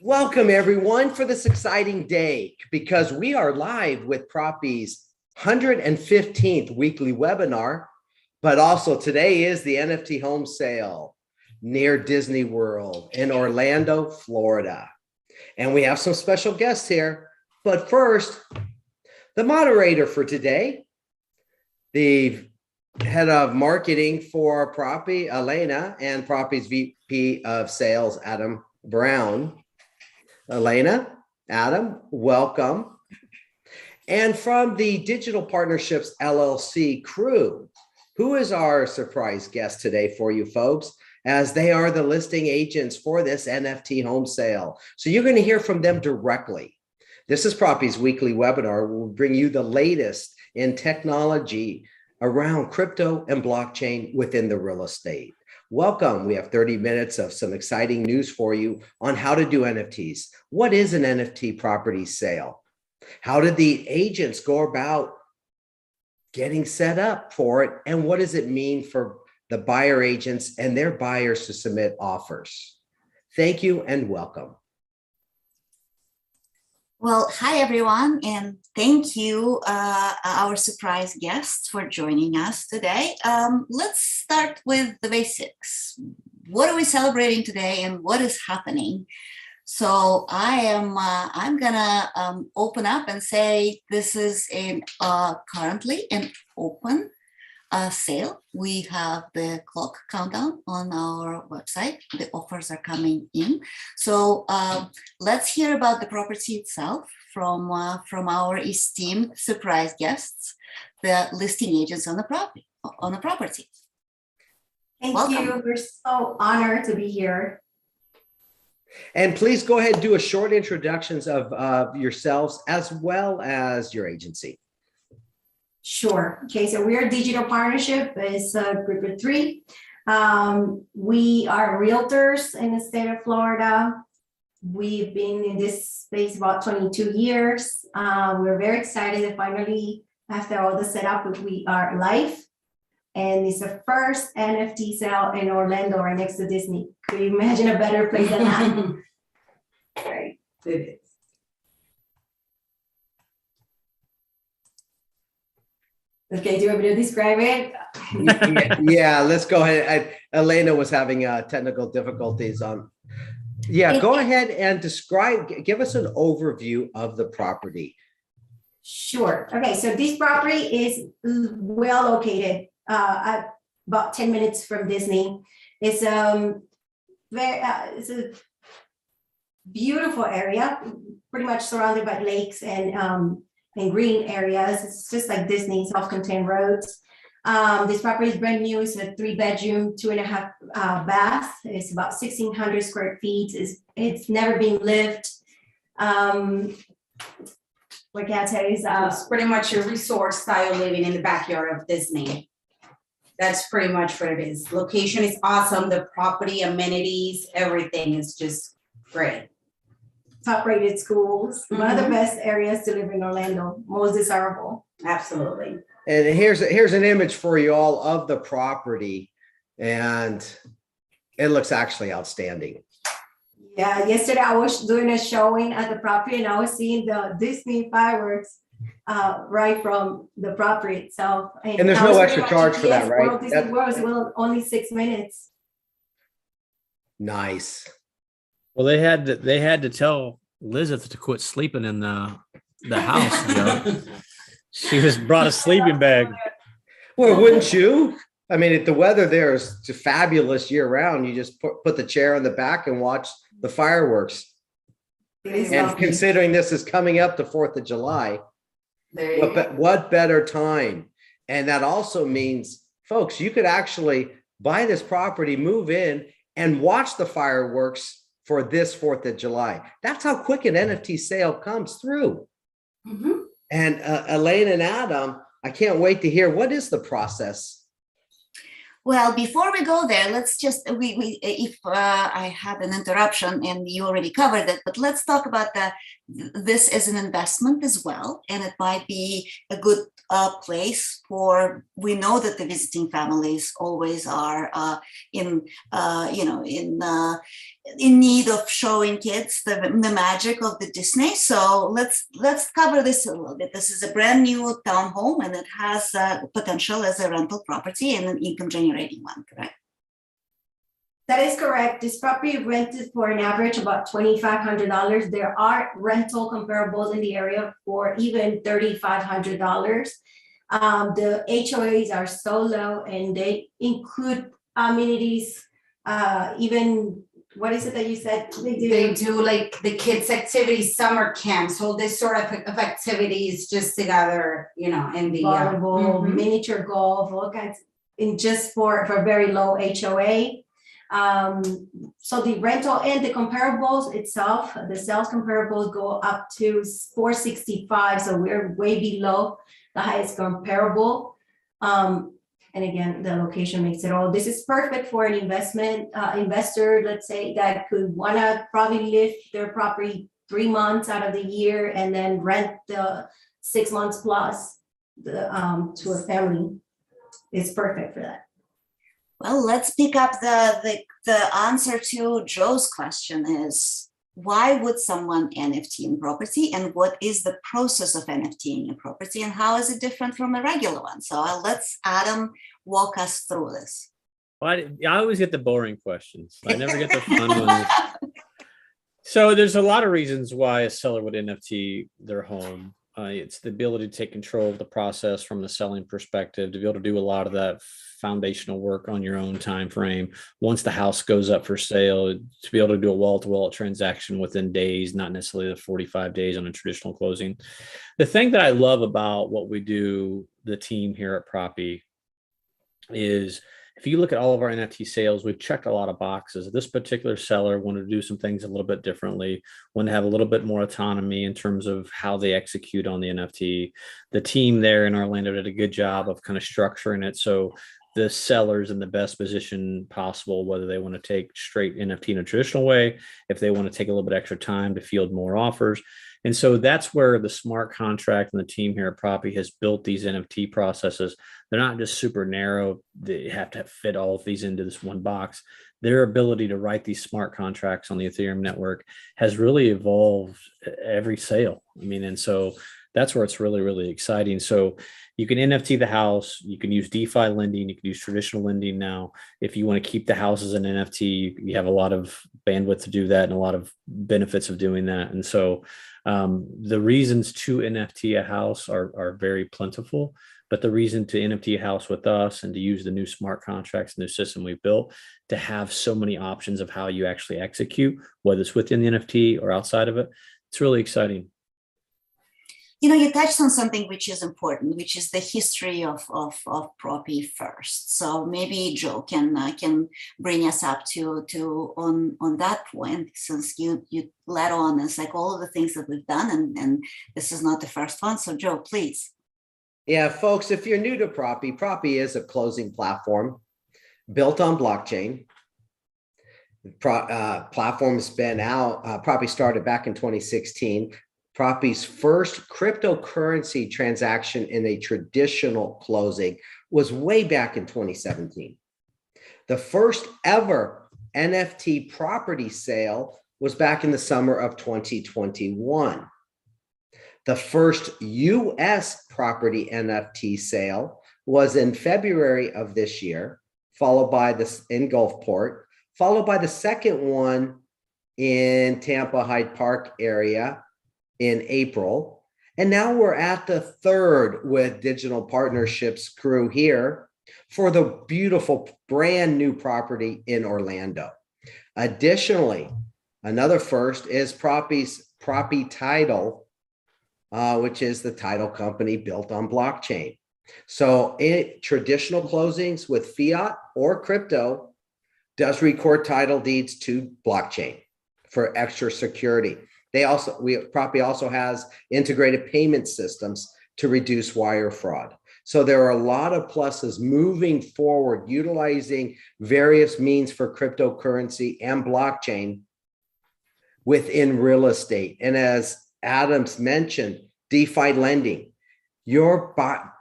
Welcome everyone for this exciting day because we are live with Propy's 115th weekly webinar, but also today is the NFT home sale near Disney World in Orlando, Florida. And we have some special guests here. But first, the moderator for today, the head of marketing for Propy, Elena, and Propy's VP of sales, Adam Brown. Elena, Adam, welcome. And from the Digital Partnerships LLC crew, who is our surprise guest today for you folks, as they are the listing agents for this NFT home sale. So you're going to hear from them directly. This is Propy's weekly webinar. We'll bring you the latest in technology around crypto and blockchain within the real estate. Welcome. We have 30 minutes of some exciting news for you on how to do NFTs. What is an NFT property sale? How did the agents go about getting set up for it? And what does it mean for the buyer agents and their buyers to submit offers? Thank you and welcome. Well, hi everyone, and thank you, our surprise guests, for joining us today. Let's start with the basics. What are we celebrating today, and what is happening? So I'm gonna open up and say this is currently an open sale. We have the clock countdown on our website. The offers are coming in. So let's hear about the property itself from our esteemed surprise guests, the listing agents on the property. Thank you. We're so honored to be here. And please go ahead and do a short introductions of yourselves as well as your agency. Sure. Okay, so we're a digital partnership. It's group of three. We are realtors in the state of Florida. We've been in this space about 22 years. We're very excited that finally, after all the setup, we are live. And it's the first NFT sale in Orlando, right next to Disney. Could you imagine a better place than that? Right. It is. Okay, do you want me to describe it? Yeah, let's go ahead. Elena was having technical difficulties on. Yeah, go ahead and give us an overview of the property. Sure. Okay, so this property is well located at about 10 minutes from Disney. It's it's a beautiful area, pretty much surrounded by lakes and green areas. It's just like Disney, self-contained roads. This property is brand new. It's a 3-bedroom, 2.5 bath. It's about 1,600 square feet. It's never been lived. What can I tell you? It's pretty much a resort style living in the backyard of Disney. That's pretty much what it is. Location is awesome. The property, amenities, everything is just great. Top-rated schools, one of the best areas to live in Orlando, most desirable. Absolutely. And here's an image for you all of the property, and it looks actually outstanding. Yeah, yesterday I was doing a showing at the property, and I was seeing the Disney fireworks right from the property itself. And there's no extra charge for that, right? Disney World is only 6 minutes. Nice. Well, they had to tell Lizeth to quit sleeping in the house. You know? She just brought a sleeping bag. Well, wouldn't you? I mean, if the weather there is fabulous year round, you just put the chair in the back and watch the fireworks. And considering this is coming up the 4th of July, what better time? And that also means, folks, you could actually buy this property, move in, and watch the fireworks for this 4th of July. That's how quick an NFT sale comes through. Mm-hmm. And Elaine and Adam, I can't wait to hear, what is the process? Well, before we go there, let's just, if I had an interruption and you already covered it, but let's talk about this as an investment as well. And it might be a good place for, we know that the visiting families always are in in need of showing kids the magic of the Disney. So let's cover this a little bit. This is a brand new townhome, and it has potential as a rental property and an income generating one, correct? That is correct. This property rented for an average about $2,500. There are rental comparables in the area for even $3,500. The HOAs are so low, and they include amenities, even, what is it that you said They do like the kids' activities, summer camps, all this sort of activities just together, you know, in the volleyball, miniature golf, all kinds, in just for very low HOA. So the rental and the comparables itself, the sales comparables go up to 465. So we're way below the highest comparable. And again, the location makes it all. This is perfect for an investor, let's say, that could want to probably live their property 3 months out of the year and then rent the 6 months plus to a family. It's perfect for that. Well, let's pick up the answer to Joe's question is, why would someone NFT in property, and what is the process of NFTing a property, and how is it different from a regular one? So let's Adam walk us through this. Well, I always get the boring questions. I never get the fun ones. So there's a lot of reasons why a seller would NFT their home. It's the ability to take control of the process from the selling perspective, to be able to do a lot of that foundational work on your own time frame. Once the house goes up for sale, to be able to do a wall-to-wall transaction within days, not necessarily the 45 days on a traditional closing. The thing that I love about what we do, the team here at Propy, is if you look at all of our NFT sales, we've checked a lot of boxes. This particular seller wanted to do some things a little bit differently, wanted to have a little bit more autonomy in terms of how they execute on the NFT. The team there in Orlando did a good job of kind of structuring it so the seller's in the best position possible, whether they want to take straight NFT in a traditional way, if they want to take a little bit extra time to field more offers. And so that's where the smart contract and the team here at Propy has built these NFT processes. They're not just super narrow. They have to fit all of these into this one box. Their ability to write these smart contracts on the Ethereum network has really evolved every sale. I mean, and so that's where it's really, really exciting. So you can NFT the house, you can use DeFi lending, you can use traditional lending now. If you want to keep the house as an NFT, you have a lot of bandwidth to do that and a lot of benefits of doing that. And so the reasons to NFT a house are very plentiful, but the reason to NFT a house with us and to use the new smart contracts, new system we've built, to have so many options of how you actually execute, whether it's within the NFT or outside of it, it's really exciting. You know, you touched on something which is important, which is the history of Propy first. So maybe Joe can bring us up to on that point, since you led on as like all of the things that we've done, and this is not the first one. So Joe, please. Yeah, folks, if you're new to Propy, Propy is a closing platform built on blockchain. Platform's been out. Propy started back in 2016. Propy's first cryptocurrency transaction in a traditional closing was way back in 2017. The first ever NFT property sale was back in the summer of 2021. The first US property NFT sale was in February of this year, followed by this in Gulfport, followed by the second one in Tampa Hyde Park area in April. And now we're at the third with Digital Partnerships crew here for the beautiful brand new property in Orlando. Additionally, another first is Propy's Propy Title, which is the title company built on blockchain. So traditional closings with fiat or crypto does record title deeds to blockchain for extra security. Propy also has integrated payment systems to reduce wire fraud. So there are a lot of pluses moving forward, utilizing various means for cryptocurrency and blockchain within real estate. And as Adams mentioned, DeFi lending, your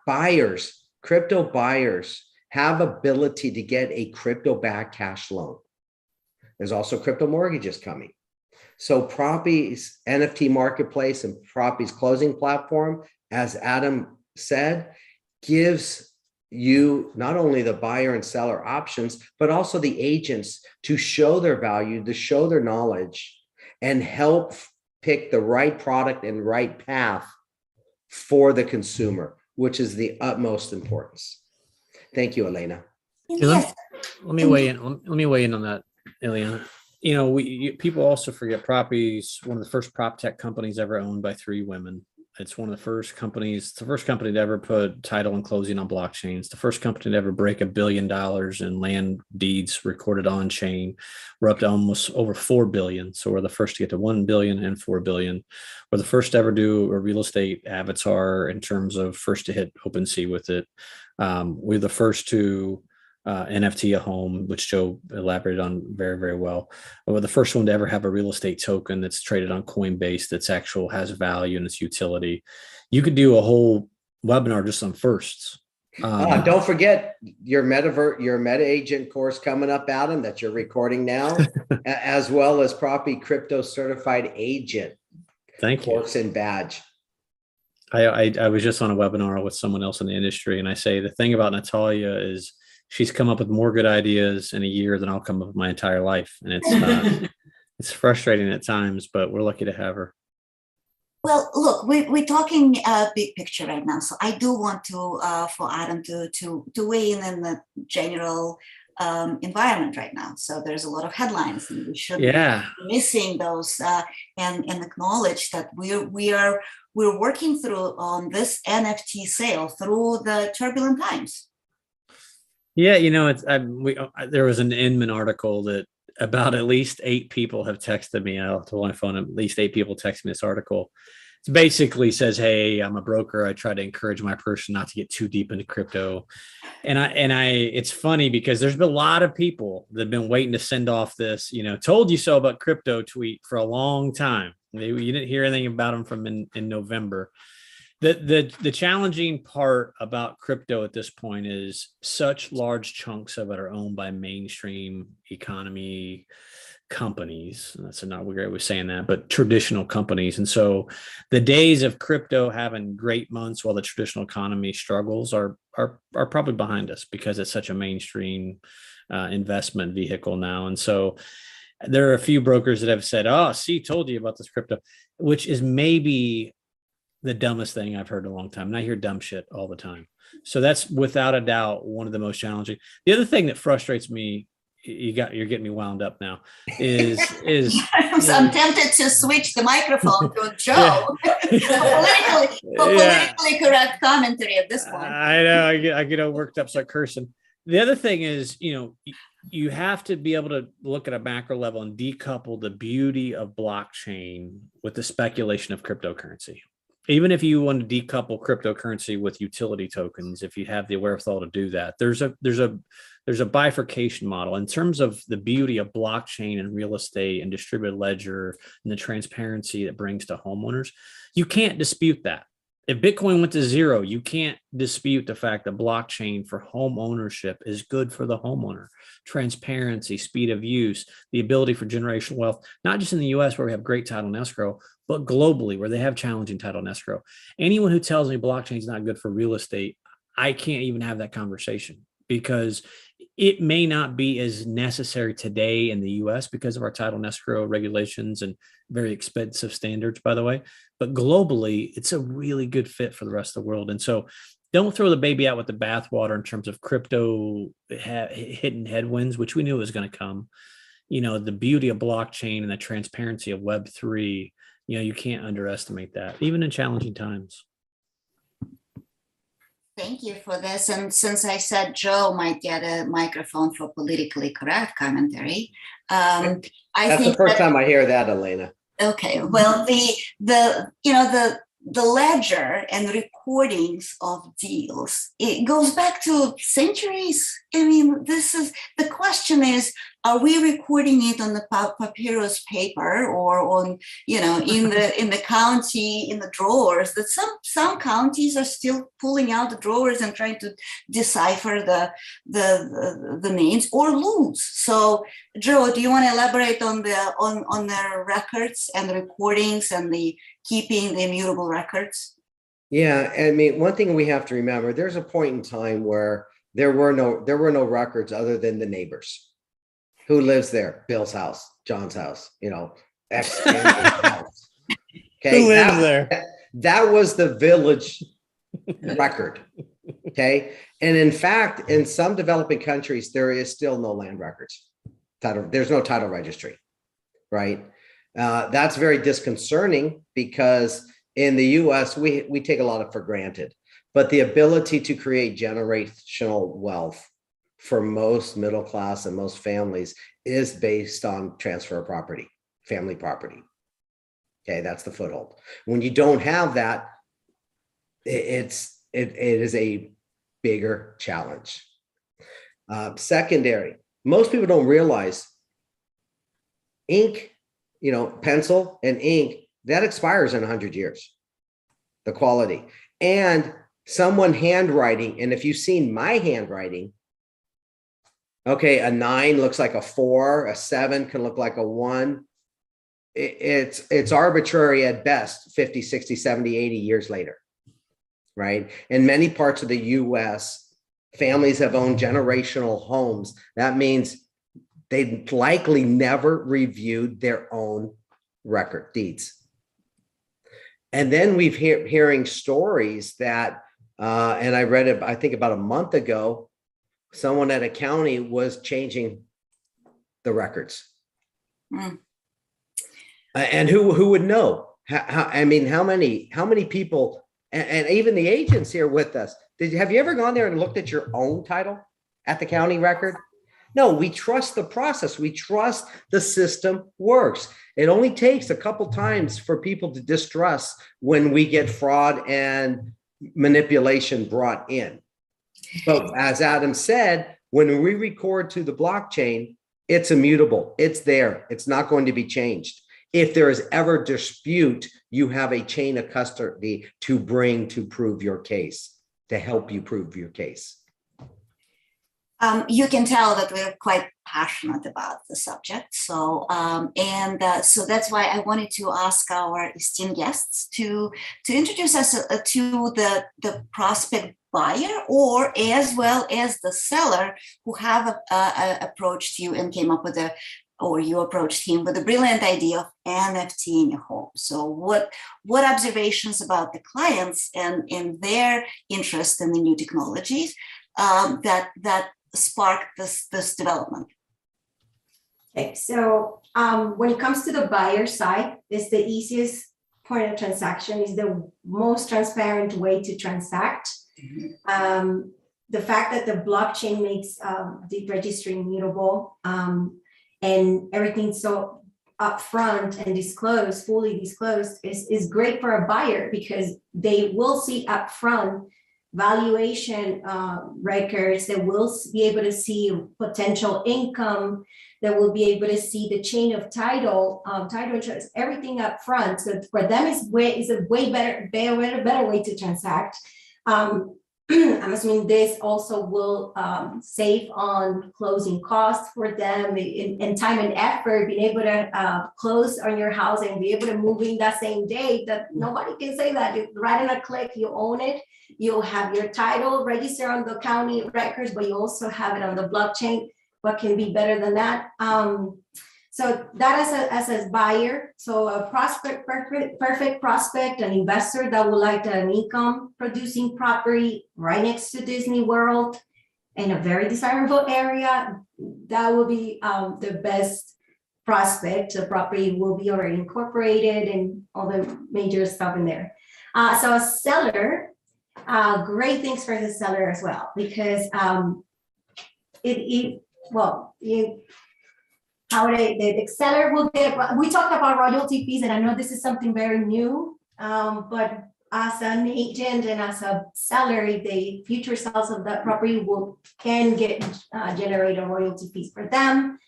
buyers, crypto buyers have ability to get a crypto-backed cash loan. There's also crypto mortgages coming. So Propy's NFT marketplace and Propy's closing platform, as Adam said, gives you not only the buyer and seller options, but also the agents to show their value, to show their knowledge, and help pick the right product and right path for the consumer, which is the utmost importance. Thank you, Elena. Yes. Let me weigh in. Let me weigh in on that, Elena. You know, people also forget Propy's one of the first prop tech companies ever owned by 3 women. It's one of the first companies, it's the first company to ever put title and closing on blockchains, the first company to ever break $1 billion in land deeds recorded on chain. We're up to almost over 4 billion. So we're the first to get to 1 billion and 4 billion. We're the first to ever do a real estate avatar in terms of first to hit OpenSea with it. We're the first to NFT a home, which Joe elaborated on very, very well. We're the first one to ever have a real estate token that's traded on Coinbase that's actual has value and its utility. You could do a whole webinar just on firsts. Don't forget your meta agent course coming up, Adam, that you're recording now, as well as Propy Crypto Certified Agent. Thank you. Course and badge. I was just on a webinar with someone else in the industry, and I say the thing about Natalia is she's come up with more good ideas in a year than I'll come up with my entire life. And it's frustrating at times, but we're lucky to have her. Well, look, we're talking big picture right now. So I do want to for Adam to weigh in the general environment right now. So there's a lot of headlines, and we should be missing those and acknowledge that we're working through on this NFT sale through the turbulent times. Yeah, you know, there was an Inman article that about at least 8 people have texted me. I'll to my phone. At least 8 people text me this article. It basically says, "Hey, I'm a broker. I try to encourage my person not to get too deep into crypto." And it's funny because there's been a lot of people that have been waiting to send off this, you know, told you so about crypto tweet for a long time. You didn't hear anything about them from in November. The challenging part about crypto at this point is such large chunks of it are owned by mainstream economy companies. That's not a great way of saying that, but traditional companies. And so the days of crypto having great months while the traditional economy struggles are probably behind us because it's such a mainstream investment vehicle now. And so there are a few brokers that have said, "Oh, see, told you about this crypto," which is maybe the dumbest thing I've heard in a long time. And I hear dumb shit all the time. So that's without a doubt one of the most challenging. The other thing that frustrates me, you're getting me wound up now, is I'm tempted to switch the microphone to Joe for politically correct commentary at this point. I know I get all worked up, start cursing. The other thing is, you know, you have to be able to look at a macro level and decouple the beauty of blockchain with the speculation of cryptocurrency. Even if you want to decouple cryptocurrency with utility tokens, if you have the wherewithal to do that, there's a bifurcation model in terms of the beauty of blockchain and real estate and distributed ledger and the transparency that brings to homeowners. You can't dispute that. If Bitcoin went to zero, you can't dispute the fact that blockchain for home ownership is good for the homeowner. Transparency, speed of use, the ability for generational wealth, not just in the US where we have great title and escrow, but globally where they have challenging title and escrow. Anyone who tells me blockchain is not good for real estate, I can't even have that conversation because it may not be as necessary today in the US because of our title and escrow regulations and very expensive standards, by the way. But globally, it's a really good fit for the rest of the world. And so don't throw the baby out with the bathwater in terms of crypto hitting headwinds, which we knew was going to come. You know, the beauty of blockchain and the transparency of Web3, you know, you can't underestimate that, even in challenging times. Thank you for this. And since I said Joe might get a microphone for politically correct commentary, That's the first time I hear that, Elena. Okay, well, the ledger and recordings of deals, it goes back to centuries. I mean, the question is, are we recording it on the papyrus paper or on, in the county, in the drawers? That some counties are still pulling out the drawers and trying to decipher the names or lose. So, Joe, do you want to elaborate on the records and the recordings and the keeping the immutable records? Yeah, I mean, one thing we have to remember: there's a point in time where there were no records other than the neighbors. Who lives there? Bill's house, John's house, ex house. Okay, Who lives there? That was the village record. Okay, and in fact, in some developing countries, there is still no land records. There's no title registry, right? That's very disconcerting because in the U.S. we take a lot for granted, but the ability to create generational wealth for most middle class and most families is based on transfer of property, family property. Okay, that's the foothold. When you don't have that, it is a bigger challenge. Secondary, most people don't realize ink, pencil and ink, that expires in 100 years, the quality. And someone handwriting, and if you've seen my handwriting, okay, a 9 looks like a 4, a 7 can look like a 1. It's arbitrary at best 50, 60, 70, 80 years later, right? In many parts of the US, families have owned generational homes. That means they likely never reviewed their own record deeds. And then we've hearing stories that, and I read it, I think about a month ago, someone at a county was changing the records. And who would know? How many people, and even the agents here with us, have you ever gone there and looked at your own title at the county record? No, we trust the process. We trust the system works. It only takes a couple times for people to distrust when we get fraud and manipulation brought in. But as Adam said, when we record to the blockchain, it's immutable. It's there. It's not going to be changed. If there is ever dispute, you have a chain of custody to bring to prove your case, to help you prove your case. You can tell that we're quite passionate about the subject. So, so that's why I wanted to ask our esteemed guests to introduce us to the prospect buyer, or as well as the seller who have approached you and came up with or you approached him with a brilliant idea of NFT in your home. So what observations about the clients and their interest in the new technologies that sparked this development? Okay, so when it comes to the buyer side, it's the easiest point of transaction, is the most transparent way to transact. Mm-hmm. The fact that the blockchain makes the registry immutable and everything so upfront and disclosed, fully disclosed, is great for a buyer because they will see upfront valuation records, that will be able to see potential income, that will be able to see the chain of title insurance, everything up front. So for them, it's a way better way to transact. I'm assuming this also will save on closing costs for them in time and effort, being able to close on your house and be able to move in that same day. That nobody can say that. Right on a click, you own it. You'll have your title registered on the county records, but you also have it on the blockchain. What can be better than that? So that as a buyer, so a prospect, perfect prospect, an investor that would like an income producing property right next to Disney World in a very desirable area, that will be the best prospect. The property will be already incorporated and all the major stuff in there. So a seller, great things for the seller as well, because the seller will get, we talked about royalty fees, and I know this is something very new, but as an agent and as a seller, the future sales of that property can generate a royalty fees for them.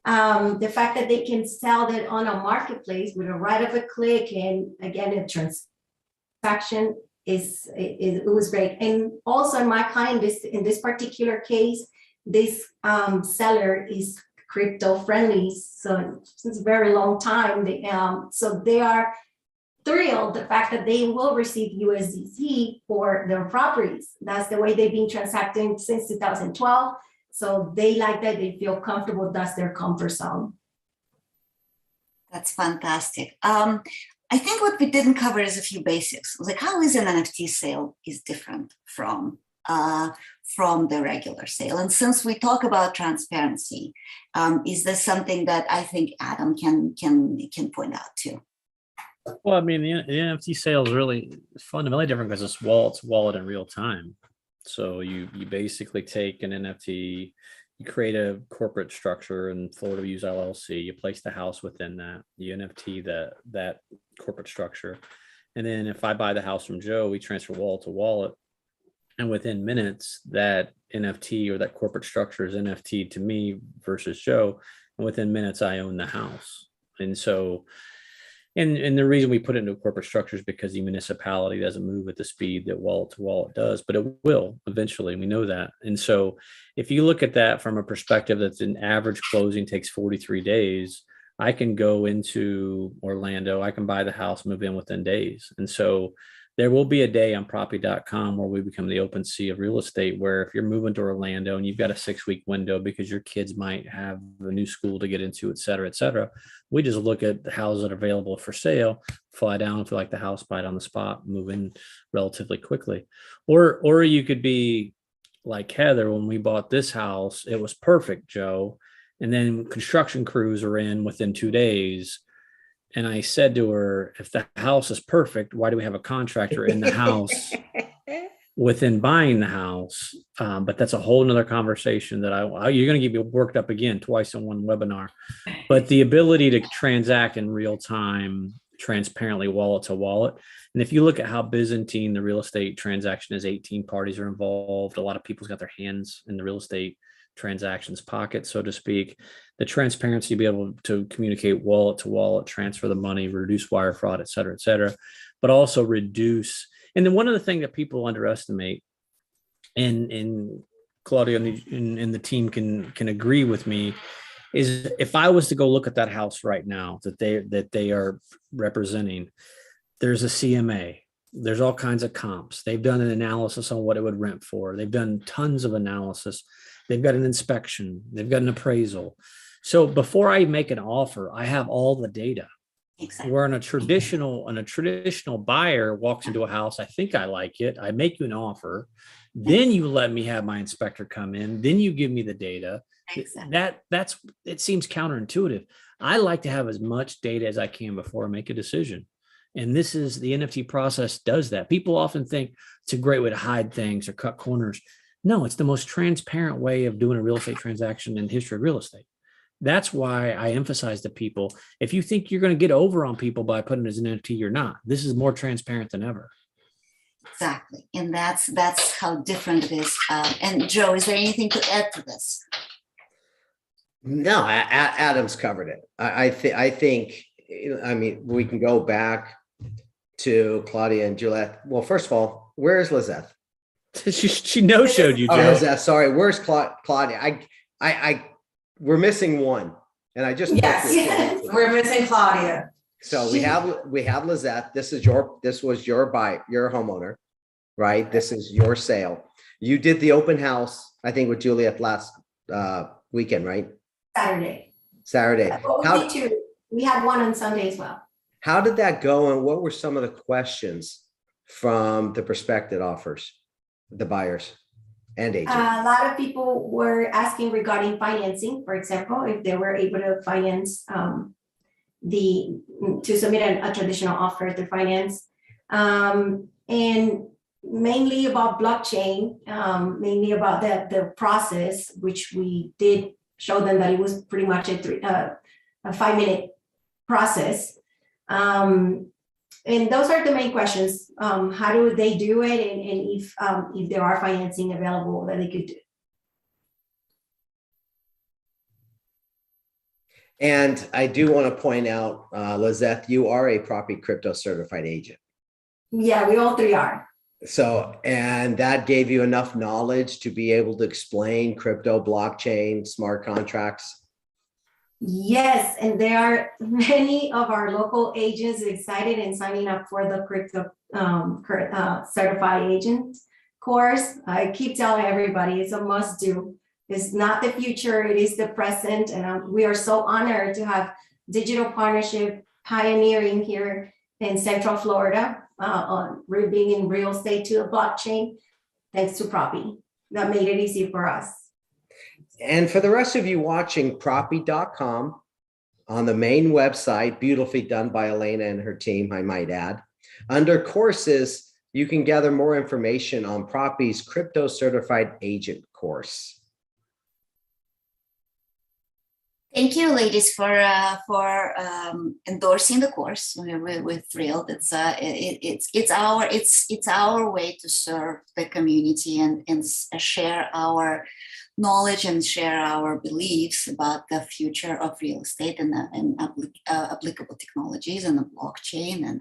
The fact that they can sell it on a marketplace with a right of a click, and again, a transaction it was great. And also my client, in this particular case, this seller is crypto friendly, so since a very long time. So they are thrilled the fact that they will receive USDC for their properties. That's the way they've been transacting since 2012. So they like that, they feel comfortable, that's their comfort zone. That's fantastic. I think what we didn't cover is a few basics, like how is an NFT sale is different from the regular sale. And since we talk about transparency, is this something that I think Adam can point out too? Well, I mean, the NFT sale is really fundamentally different because it's wallet in real time. So you basically take an NFT, you create a corporate structure, in Florida we use LLC, you place the house within that, you NFT that corporate structure. And then if I buy the house from Joe, we transfer wallet to wallet. And within minutes, that NFT or that corporate structure is NFT to me versus Joe. And within minutes, I own the house. And so, and the reason we put it into a corporate structure is because the municipality doesn't move at the speed that wallet to wallet does, but it will eventually. We know that. And so if you look at that from a perspective that an average closing takes 43 days, I can go into Orlando, I can buy the house, move in within days. And so there will be a day on propy.com where we become the open sea of real estate, where if you're moving to Orlando and you've got a 6-week window because your kids might have a new school to get into, et cetera, we just look at the houses that are available for sale, fly down, if you like the house, buy it on the spot, move in relatively quickly. Or you could be like Heather, when we bought this house, it was perfect, Joe. And then construction crews are in within 2 days. And I said to her, if the house is perfect, why do we have a contractor in the house within buying the house? But that's a whole nother conversation that you're going to get me worked up again twice in one webinar. But the ability to transact in real time, transparently, wallet to wallet. And if you look at how Byzantine the real estate transaction is, 18 parties are involved. A lot of people's got their hands in the real estate transactions pocket, so to speak. The transparency to be able to communicate wallet to wallet, transfer the money, reduce wire fraud, et cetera, but also reduce. And then one of the things that people underestimate, and Claudia and the team can agree with me, is if I was to go look at that house right now that they are representing, there's a CMA. There's all kinds of comps. They've done an analysis on what it would rent for. They've done tons of analysis. They've got an inspection. They've got an appraisal. So before I make an offer, I have all the data. Exactly. Where a traditional buyer walks into a house, I think I like it, I make you an offer, then you let me have my inspector come in, then you give me the data. Exactly. It seems counterintuitive. I like to have as much data as I can before I make a decision. And this is the NFT process does that. People often think it's a great way to hide things or cut corners. No, it's the most transparent way of doing a real estate transaction in the history of real estate. That's why I emphasize to people, if you think you're going to get over on people by putting it as an NFT, you're not. This is more transparent than ever. Exactly. And that's how different it is. And Joe, is there anything to add to this? No, Adam's covered it. I think, I mean, we can go back to Claudia and Julieth. Well, first of all, where is Lizeth? she no-showed you, Joe. Oh, Lizeth, sorry. Where's Claudia? We're missing one, and I just yes, we're missing Claudia. So we have Lizeth. This was your homeowner, right? This is your sale. You did the open house, I think, with Julieth last weekend, right? Saturday. We had one on Sunday as well. How did that go, and what were some of the questions from the prospective offers, the buyers and agents? A lot of people were asking regarding financing, for example, if they were able to finance to submit a traditional offer to finance, and mainly about blockchain, mainly about the process, which we did show them that it was pretty much a 5-minute process. And those are the main questions. How do they do it, and if there are financing available that they could do? And I do want to point out, Lizeth, you are a Propy Crypto Certified Agent. Yeah, we all three are. So, and that gave you enough knowledge to be able to explain crypto, blockchain, smart contracts. Yes, and there are many of our local agents excited and signing up for the crypto certified agent course. I keep telling everybody it's a must do. It's not the future, it is the present. And we are so honored to have digital partnership pioneering here in Central Florida on being in real estate to the blockchain, thanks to Propy. That made it easy for us. And for the rest of you watching, propy.com on the main website, beautifully done by Elena and her team, I might add. Under courses, you can gather more information on Propy's Crypto Certified Agent course. Thank you, ladies, for endorsing the course. We're thrilled. It's our way to serve the community and share our knowledge and share our beliefs about the future of real estate and applicable technologies and the blockchain and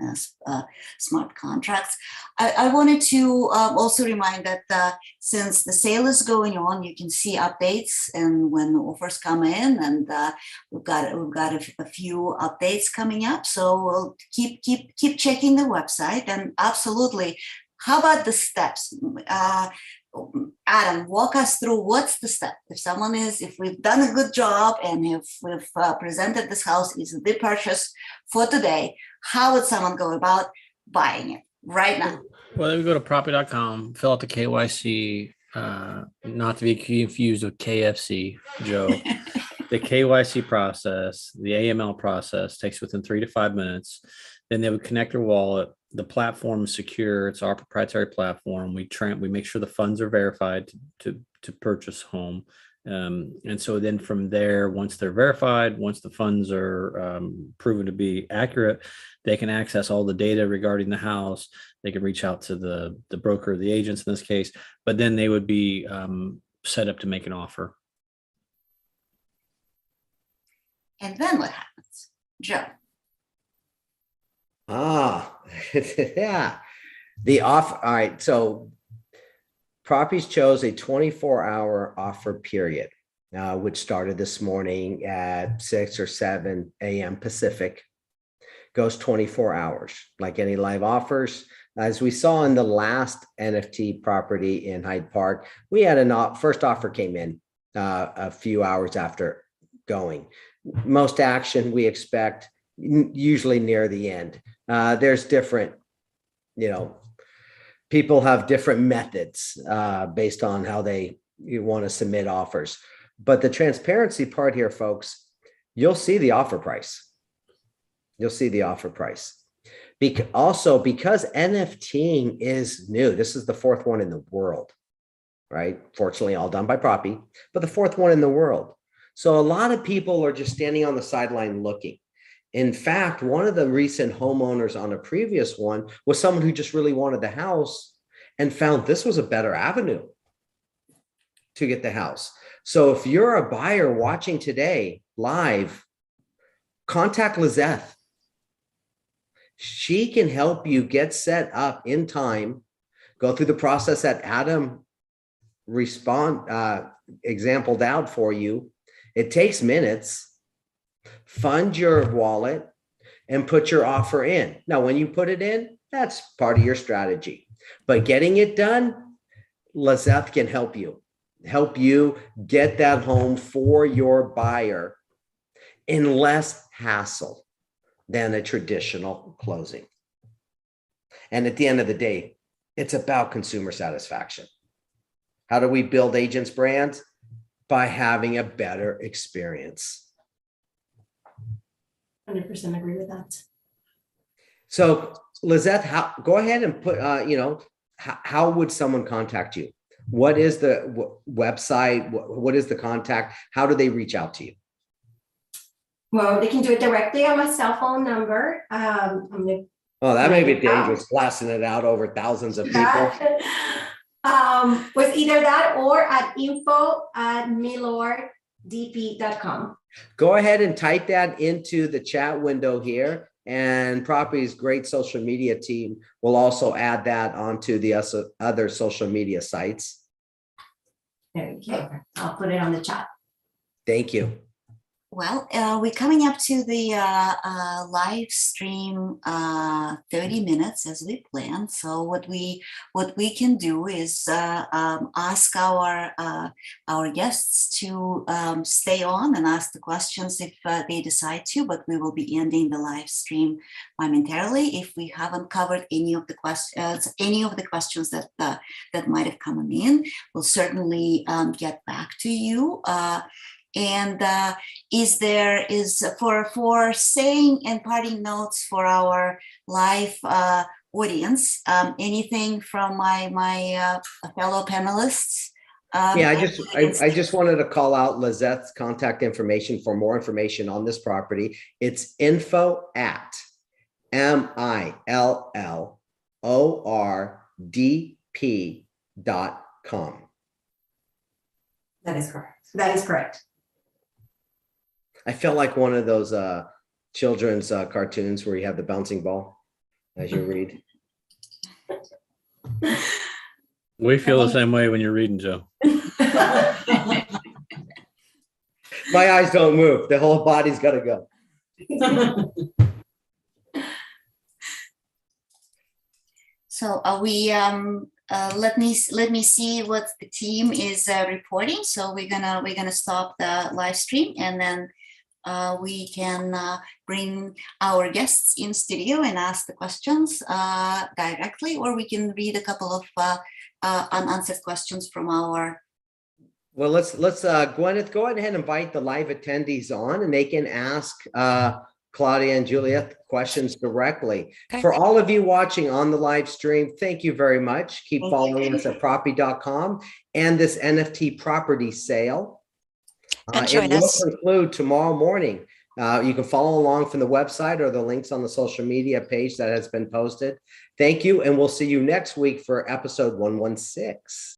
smart contracts. I wanted to also remind that since the sale is going on, you can see updates and when the offers come in, and we've got a few updates coming up. So we'll keep checking the website, and absolutely. How about the steps? Adam, walk us through what's the step. If we've done a good job and if we've presented this house is the purchase for today, how would someone go about buying it right now? Well, then we go to propy.com, fill out the KYC, not to be confused with KFC, Joe. The KYC process, the AML process takes within 3 to 5 minutes. Then they would connect their wallet. The platform is secure. It's our proprietary platform. We make sure the funds are verified to purchase home. And so then from there, once they're verified, once the funds are proven to be accurate, they can access all the data regarding the house. They can reach out to the broker, the agents in this case, but then they would be set up to make an offer. And then what happens? Joe. Yeah. The offer. All right. So Propy's chose a 24-hour offer period, which started this morning at 6 or 7 a.m. Pacific, goes 24 hours, like any live offers. As we saw in the last NFT property in Hyde Park, we had first offer came in a few hours after going. Most action we expect usually near the end. There's different, people have different methods based on how you want to submit offers. But the transparency part here, folks, you'll see the offer price. You'll see the offer price. Also, because NFTing is new, this is the 4th one in the world, right? Fortunately, all done by Propy, but the 4th one in the world. So a lot of people are just standing on the sideline looking. In fact, one of the recent homeowners on a previous one was someone who just really wanted the house and found this was a better avenue to get the house. So if you're a buyer watching today live, contact Lizeth. She can help you get set up in time, go through the process that Adam exampled out for you. It takes minutes. Fund your wallet and put your offer in. Now, when you put it in, that's part of your strategy. But getting it done, Lizeth can help you get that home for your buyer in less hassle than a traditional closing. And at the end of the day, it's about consumer satisfaction. How do we build agents' brands? By having a better experience. 100% agree with that. So Lizeth, go ahead and put, how would someone contact you? What is the website? What is the contact? How do they reach out to you? Well, they can do it directly on my cell phone number. Oh, that may be dangerous, blasting it out over thousands of people. Was either that or at info@milord dp.com. Go ahead and type that into the chat window here, and Propy's great social media team will also add that onto the other social media sites. There you go. I'll put it on the chat. Thank you. Well, we're coming up to the live stream 30 minutes as we planned. So what we can do is ask our guests to stay on and ask the questions if they decide to, but we will be ending the live stream momentarily. If we haven't covered any of the questions that that might have come in, we'll certainly get back to you. And is for saying and parting notes for our live audience, anything from my fellow panelists? Yeah, I just wanted to call out Lizeth's contact information for more information on this property. It's info@millordp.com. That is correct. That is correct. I felt like one of those children's cartoons where you have the bouncing ball as you read. We feel the same way when you're reading, Joe. My eyes don't move. The whole body's got to go. So we let me see what the team is reporting. So we're gonna stop the live stream, and then we can bring our guests in studio and ask the questions directly, or we can read a couple of unanswered questions from our. Well, let's Gwyneth, go ahead and invite the live attendees on, and they can ask Claudia and Julieth questions directly. Okay. For all of you watching on the live stream, thank you very much. Keep following us at propy.com and this NFT property sale. It will conclude tomorrow morning. You can follow along from the website or the links on the social media page that has been posted. Thank you, and we'll see you next week for episode 116.